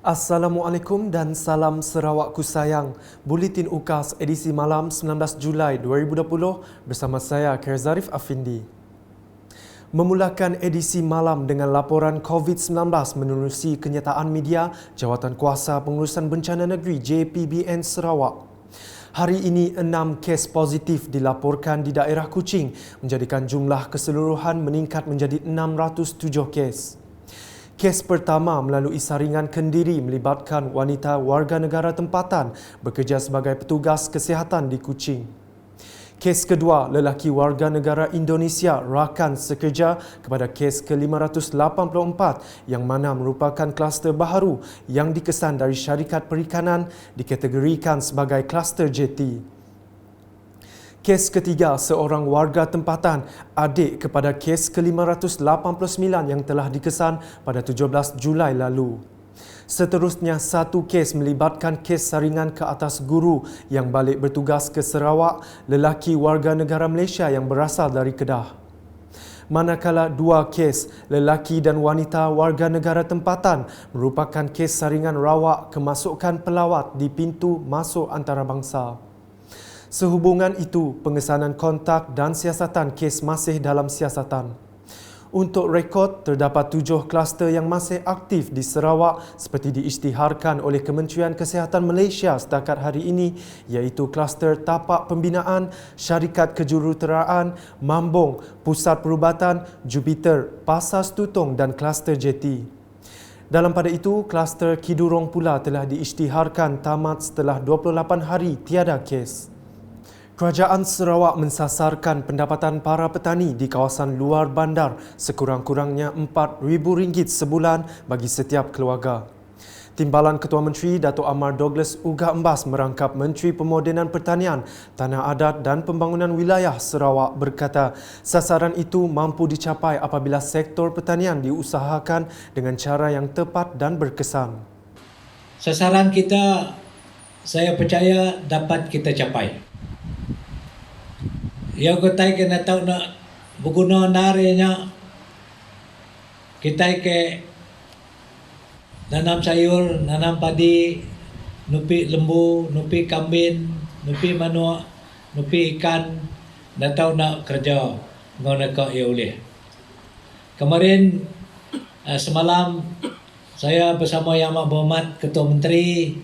Assalamualaikum dan salam Sarawakku sayang. Buletin UKAS edisi malam 19 Julai 2020 bersama saya Kerzarif Afindi. Memulakan edisi malam dengan laporan COVID-19 menerusi kenyataan media Jawatan Kuasa Pengurusan Bencana Negeri JPBN Sarawak. Hari ini 6 kes positif dilaporkan di daerah Kuching menjadikan jumlah keseluruhan meningkat menjadi 607 kes. Kes pertama melalui saringan kendiri melibatkan wanita warga negara tempatan bekerja sebagai petugas kesihatan di Kuching. Kes kedua, lelaki warga negara Indonesia rakan sekerja kepada kes ke-584 yang mana merupakan kluster baharu yang dikesan dari syarikat perikanan dikategorikan sebagai kluster jeti. Kes ketiga, seorang warga tempatan adik kepada kes ke-589 yang telah dikesan pada 17 Julai lalu. Seterusnya, satu kes melibatkan kes saringan ke atas guru yang balik bertugas ke Sarawak, lelaki warga negara Malaysia yang berasal dari Kedah. Manakala dua kes, lelaki dan wanita warga negara tempatan merupakan kes saringan rawak kemasukan pelawat di pintu masuk antarabangsa. Sehubungan itu, pengesanan kontak dan siasatan kes masih dalam siasatan. Untuk rekod, terdapat 7 kluster yang masih aktif di Sarawak seperti diisytiharkan oleh Kementerian Kesihatan Malaysia setakat hari ini, iaitu kluster tapak pembinaan, syarikat kejuruteraan, Mambong, Pusat Perubatan, Jupiter, Pasar Stutong dan kluster jeti. Dalam pada itu, kluster Kidurong pula telah diisytiharkan tamat setelah 28 hari tiada kes. Kerajaan Sarawak mensasarkan pendapatan para petani di kawasan luar bandar sekurang-kurangnya RM4,000 sebulan bagi setiap keluarga. Timbalan Ketua Menteri Dato' Amar Douglas Uga Embas merangkap Menteri Pemodenan Pertanian, Tanah Adat dan Pembangunan Wilayah Sarawak berkata sasaran itu mampu dicapai apabila sektor pertanian diusahakan dengan cara yang tepat dan berkesan. Sasaran kita, saya percaya dapat kita capai. Yang kita kena tahu nak berguna narinya, kita ke nanam sayur, nanam padi, nupi lembu, nupi kambing, nupi manuk, nupi ikan, dah tahu nak kerja ngona ka ia boleh. Kemarin semalam saya bersama Yang Amat Berhormat Ketua Menteri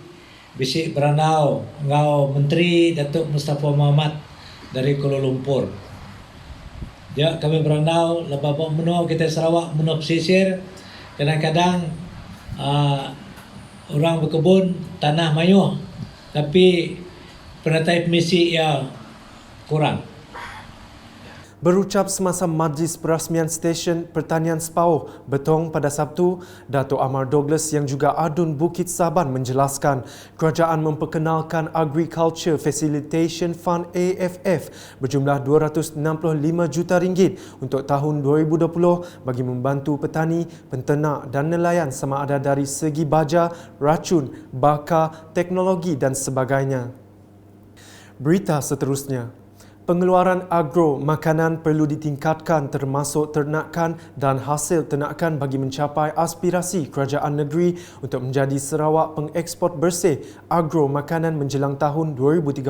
bisik beranau ngau Menteri Datuk Mustafa Mohamad dari Kuala Lumpur. Ya, kami beranau lepas menua kita Sarawak menua pesisir. Kadang-kadang orang berkebun tanah mayuh, tapi penatai misi ya kurang. Berucap semasa Majlis Perasmian Stesen Pertanian Sepauh Betong pada Sabtu, Dato' Amar Douglas yang juga Adun Bukit Saban menjelaskan kerajaan memperkenalkan Agriculture Facilitation Fund AFF berjumlah RM265 juta untuk tahun 2020 bagi membantu petani, penternak dan nelayan sama ada dari segi baja, racun, baka, teknologi dan sebagainya. Berita seterusnya. Pengeluaran agro makanan perlu ditingkatkan termasuk ternakan dan hasil ternakan bagi mencapai aspirasi kerajaan negeri untuk menjadi Sarawak pengeksport bersih agro makanan menjelang tahun 2030.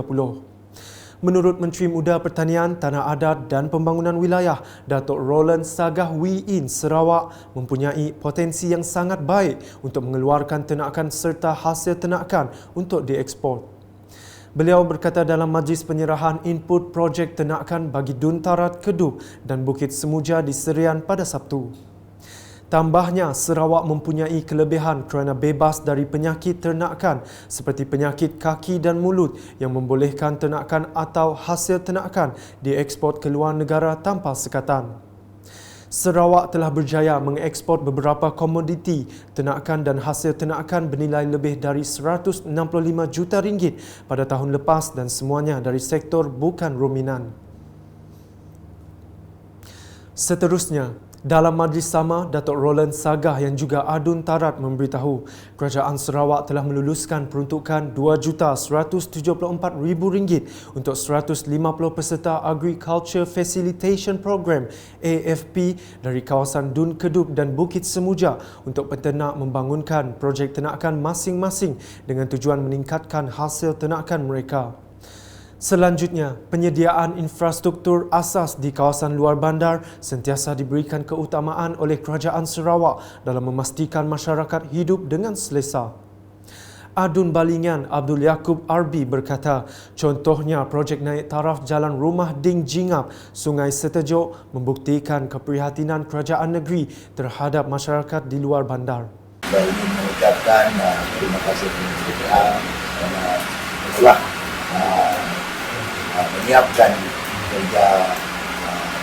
Menurut Menteri Muda Pertanian, Tanah Adat dan Pembangunan Wilayah, Datuk Roland Sagah Wee In, Sarawak mempunyai potensi yang sangat baik untuk mengeluarkan ternakan serta hasil ternakan untuk diekspor. Beliau berkata dalam majlis penyerahan input projek ternakan bagi Duntarat Kedup dan Bukit Semuja di Serian pada Sabtu. Tambahnya, Sarawak mempunyai kelebihan kerana bebas dari penyakit ternakan seperti penyakit kaki dan mulut yang membolehkan ternakan atau hasil ternakan diekspor ke luar negara tanpa sekatan. Sarawak telah berjaya mengekspor beberapa komoditi ternakan dan hasil ternakan bernilai lebih dari RM165 juta pada tahun lepas dan semuanya dari sektor bukan ruminan. Seterusnya, Dalam majlis sama, Datuk Roland Sagah yang juga Adun Tarat memberitahu Kerajaan Sarawak telah meluluskan peruntukan RM2,174,000 untuk 150 peserta Agriculture Facilitation Program AFP dari kawasan Dun Kedup dan Bukit Semuja untuk peternak membangunkan projek ternakan masing-masing dengan tujuan meningkatkan hasil ternakan mereka. Selanjutnya, penyediaan infrastruktur asas di kawasan luar bandar sentiasa diberikan keutamaan oleh Kerajaan Sarawak dalam memastikan masyarakat hidup dengan selesa. Adun Balingan Abdul Yaqub RB berkata, contohnya projek naik taraf Jalan Rumah Ding Jingap, Sungai Setejuk membuktikan keprihatinan kerajaan negeri terhadap masyarakat di luar bandar. Saya ingin mengucapkan terima kasih kepada kerana telah menyiapkan kerja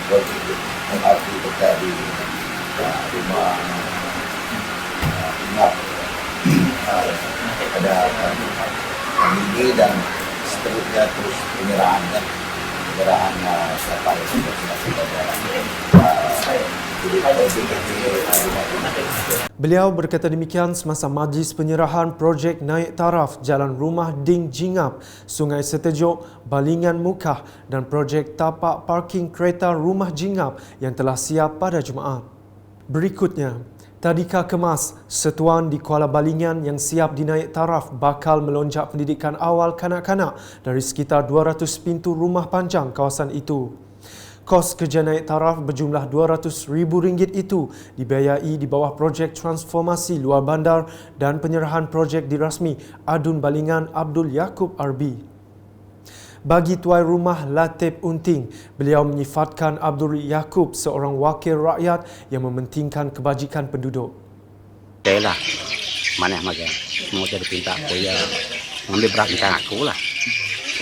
projek MRT dekat di rumah inap pada kami ini dan seterusnya terus penyerahan sampai Beliau berkata demikian semasa majlis penyerahan projek naik taraf Jalan Rumah Ding Jingap, Sungai Setejuk, Balingan Mukah dan projek tapak parking kereta Rumah Jingap yang telah siap pada Jumaat. Berikutnya, Tadika Kemas, Setuan di Kuala Balingan yang siap dinaik taraf bakal melonjak pendidikan awal kanak-kanak dari sekitar 200 pintu rumah panjang kawasan itu. Kos kerja naik taraf berjumlah RM200,000 itu dibiayai di bawah projek transformasi luar bandar dan penyerahan projek dirasmi Adun Balingan Abdul Yaqub RB. Bagi tuai rumah Latif Unting, beliau menyifatkan Abdul Yaqub seorang wakil rakyat yang mementingkan kebajikan penduduk. Saya lah, mana makan. Mau jadi pinta aku ya, ambil berat macam aku lah.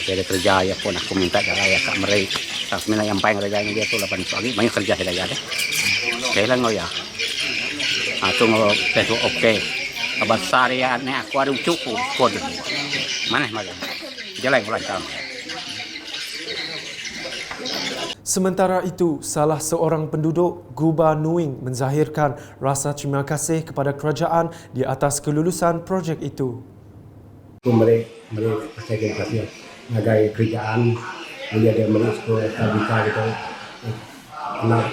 Saya ada kerja ya pun aku minta cara ya kak mereka. Tak sebenarnya yang paling kerjanya dia tu 8 pagi, banyak kerja saya ada. Saya lah ngoya. Aku ngau peso oke. Abasar ya ni aku ada cukup kod. Mana makan. Jalan lancar. Sementara itu, salah seorang penduduk Guba Nuing menzahirkan rasa terima kasih kepada kerajaan di atas kelulusan projek itu. Mereka saya kasih sebagai kerajaan menjadi merisiko tabika gitu anak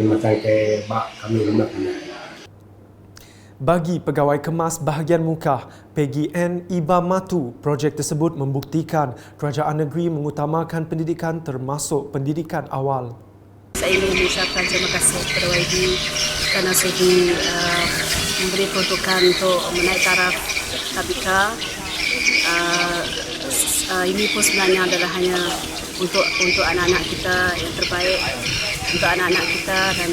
macam ke bak kami rumah. Bagi pegawai kemas bahagian Mukah, Peggy N. Iba Matu, projek tersebut membuktikan kerajaan negeri mengutamakan pendidikan termasuk pendidikan awal. Saya ingin mengucapkan terima kasih kepada YB kerana sudi memberi peruntukan untuk menaik taraf tabika. Ini pun sebenarnya adalah hanya untuk anak-anak kita yang terbaik, untuk anak-anak kita, dan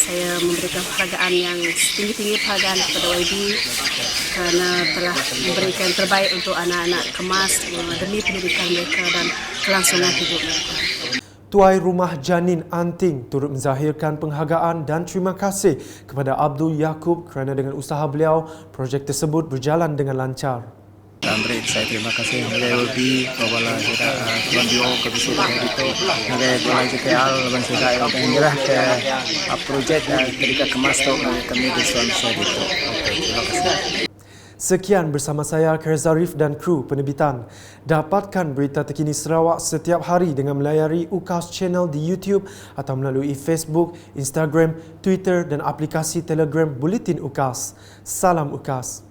saya memberikan penghargaan yang setinggi-tinggi penghargaan kepada YB kerana telah memberikan terbaik untuk anak-anak kemas demi pendidikan mereka dan kelangsungan hidup mereka. Tuai Rumah Janin Anting turut menzahirkan penghargaan dan terima kasih kepada Abdul Yaqub kerana dengan usaha beliau, projek tersebut berjalan dengan lancar. Beri saya terima kasih kepada YB kepada Tuan Dio kebetulan itu ada Tuan JPL dan sudah menyerah ke projek ketika kemas tu kami disponsor itu. Terima kasih. Sekian bersama saya Kerzarif dan kru penerbitan. Dapatkan berita terkini Sarawak setiap hari dengan melayari UKAS Channel di YouTube atau melalui Facebook, Instagram, Twitter dan aplikasi Telegram Buletin UKAS. Salam UKAS.